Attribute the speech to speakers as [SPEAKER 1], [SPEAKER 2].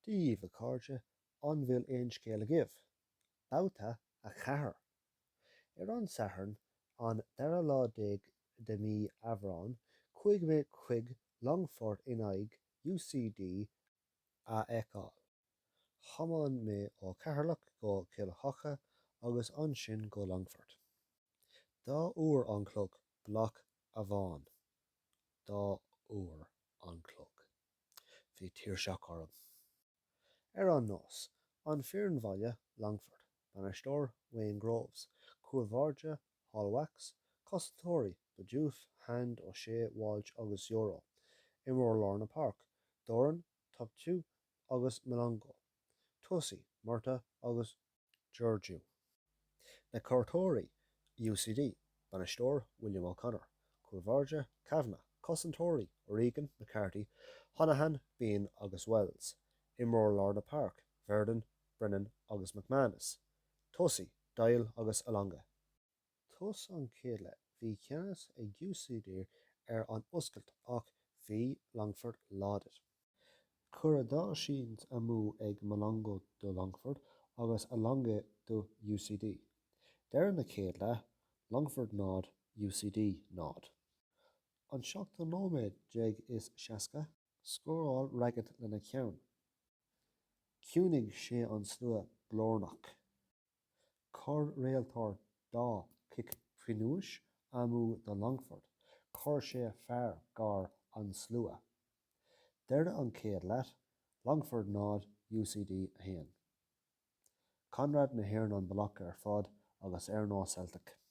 [SPEAKER 1] Díomh a cárde an bhfuil éon scéal a gibh. Babhta a chathair. Ar an sathairn an 12 de mí Aibreán, 5 Longford in Aibreán, UCD a fheiceáil. Thiomáin mé ó Cathairleach go Cill agus ansin go Longford. Dá uair an chlog blach a bhain. Dá uair an chlog. Bhí tír seach orm. Ar an nós, an Fíorainn Bhaile Longford, Banaisteoir Wayne Groves, Comhbhairde Hallwax, Costontóirí Badúf Hand ó sé Walsh agus Euro, I mór Lorna Park, Doran, Toptú agus Milongo, Tosaigh, Murta agus Georgiú. Na Cortóirí UCD, Banaisteoir William O'Connor, Comhbhairde Cavanagh, Costontóirí O'Regan McCarthy, Honaghan Bean agus Wells, I mór Lorna Park, Verdon, Brennan agus McManus, Tosaigh, Doyle agus Alonga. Tus an chéad bhí ceannas ag UCD ar an oscailt ach bhí Longford láidir. Cuireadh dá sínt amú ag Milongo do Longford agus Alonga do UCD. Deir na chéad Longford nád, UCD nád. An 17 is seasca, scóráil ragad lena ceann. Ciúnig sé an slua glórnach. Cur réaltóir dá cic fionúis amú do Longford, cur sé fearr gar an slua. Deir an chéad leat, Longford nád UCD a hÉireann. Conradh na hÉireann blach ar fad agus ar Celtic.